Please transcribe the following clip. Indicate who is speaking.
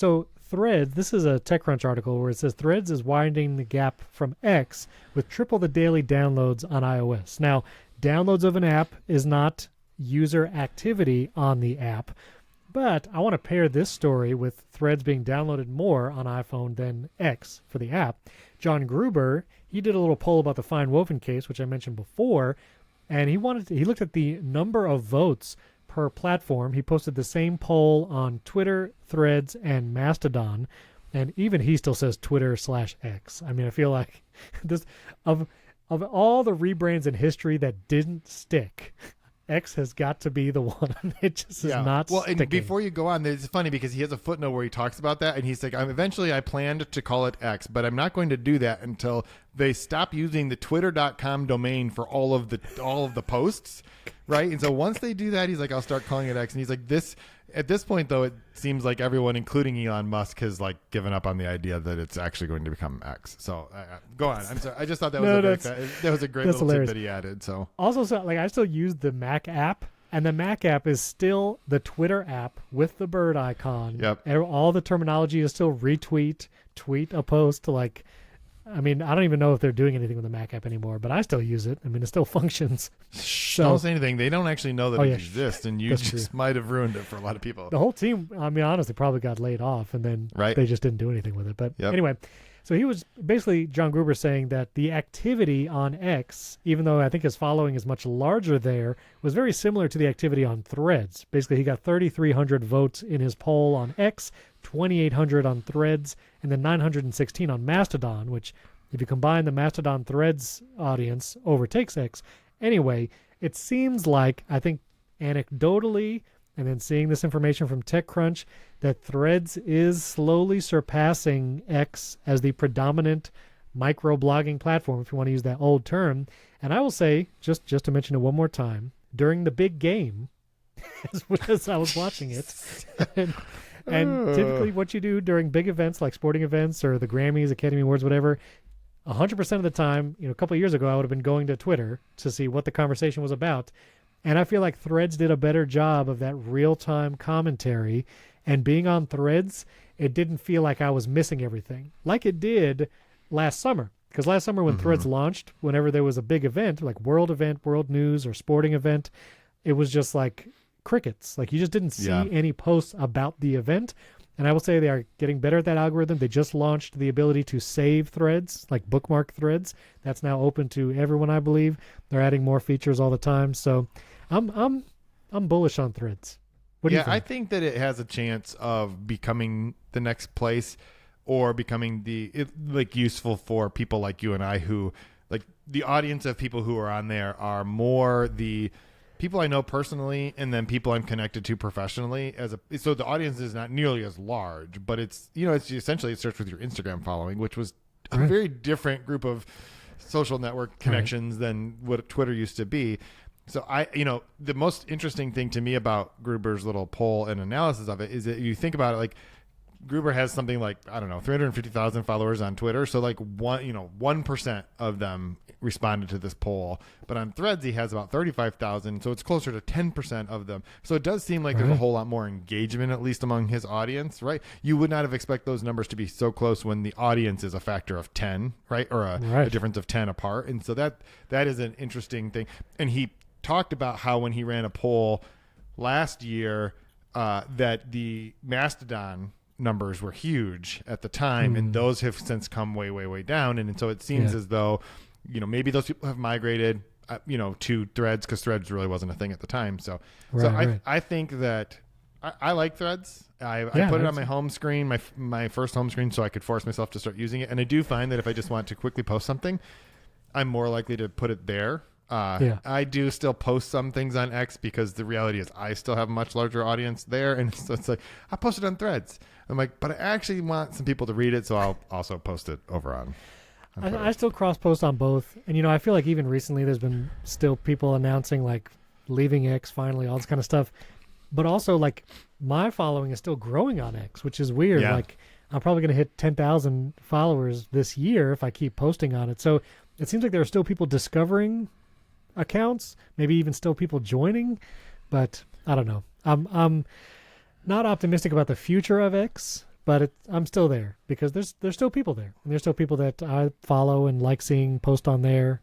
Speaker 1: So Threads, this is a TechCrunch article where it says Threads is widening the gap from X with triple the daily downloads on iOS. Now, downloads of an app is not user activity on the app, but I want to pair this story with Threads being downloaded more on iPhone than X for the app. John Gruber, he did a little poll about the Fine Woven case, which I mentioned before, and he looked at the number of votes per platform. He posted the same poll on Twitter, Threads, and Mastodon, and even he still says Twitter/X. I mean, I feel like this of all the rebrands in history that didn't stick, X has got to be the one. It just is not sticking.
Speaker 2: And before you go on, it's funny because he has a footnote where he talks about that, and he's like, eventually I planned to call it X, but I'm not going to do that until they stop using the twitter.com domain for all of the posts, right? And so once they do that, he's like, I'll start calling it X. And he's like, at this point, though, it seems like everyone, including Elon Musk, has like given up on the idea that it's actually going to become X. So go on. I'm sorry. I just thought that was a great little tip that he added. So
Speaker 1: also, I still use the Mac app, and the Mac app is still the Twitter app with the bird icon.
Speaker 2: Yep.
Speaker 1: All the terminology is still retweet, tweet a post. I mean, I don't even know if they're doing anything with the Mac app anymore, but I still use it. I mean, it still functions. So,
Speaker 2: don't say anything. They don't actually know that it exists, and you just might have ruined it for a lot of people.
Speaker 1: The whole team, I mean, honestly, probably got laid off, and then they just didn't do anything with it. But anyway, so he was basically, John Gruber, saying that the activity on X, even though I think his following is much larger there, was very similar to the activity on Threads. Basically, he got 3,300 votes in his poll on X, 2,800 on Threads, and then 916 on Mastodon, which, if you combine the Mastodon Threads audience, overtakes X. Anyway, it seems like, I think anecdotally, and then seeing this information from TechCrunch, that Threads is slowly surpassing X as the predominant microblogging platform, if you want to use that old term. And I will say, just to mention it one more time, during the big game, as I was watching it, and typically what you do during big events like sporting events or the Grammys, Academy Awards, whatever, 100% of the time, a couple of years ago, I would have been going to Twitter to see what the conversation was about. And I feel like Threads did a better job of that real-time commentary. And being on Threads, it didn't feel like I was missing everything like it did last summer. Because last summer when Threads launched, whenever there was a big event, like world event, world news, or sporting event, it was just like crickets. Like you just didn't see any posts about the event. And I will say they are getting better at that algorithm. They just launched the ability to save threads, like bookmark threads. That's now open to everyone, I believe. They're adding more features all the time. So I'm bullish on Threads. What do you think?
Speaker 2: I think that it has a chance of becoming the next place, or becoming useful for people like you and I, who, like, the audience of people who are on there are more the people I know personally, and then people I'm connected to professionally. So the audience is not nearly as large, but it's essentially it starts with your Instagram following, which was a very different group of social network connections than what Twitter used to be. So the most interesting thing to me about Gruber's little poll and analysis of it is that you think about it, like, Gruber has something like, I don't know, 350,000 followers on Twitter. So like 1% of them responded to this poll, but on Threads he has about 35,000. So it's closer to 10% of them. So it does seem like there's a whole lot more engagement, at least among his audience, right? You would not have expected those numbers to be so close when the audience is a factor of 10, right? Or a difference of 10 apart. And so that is an interesting thing. And he talked about how when he ran a poll last year, that the Mastodon numbers were huge at the time, and those have since come way, way, way down. And so it seems as though, maybe those people have migrated, to Threads, because Threads really wasn't a thing at the time. So I think that I like Threads. I put it on my home screen, my first home screen, so I could force myself to start using it. And I do find that if I just want to quickly post something, I'm more likely to put it there. I do still post some things on X, because the reality is I still have a much larger audience there. And so it's like, I posted on Threads. I'm like, but I actually want some people to read it, so I'll also post it over on
Speaker 1: I still cross post on both. And, I feel like even recently there's been still people announcing, like, leaving X finally, all this kind of stuff. But also, like, my following is still growing on X, which is weird. Yeah. Like, I'm probably going to hit 10,000 followers this year if I keep posting on it. So it seems like there are still people discovering accounts, maybe even still people joining, but I don't know. I'm not optimistic about the future of X, but I'm still there because there's still people there, and there's still people that I follow and like seeing post on there.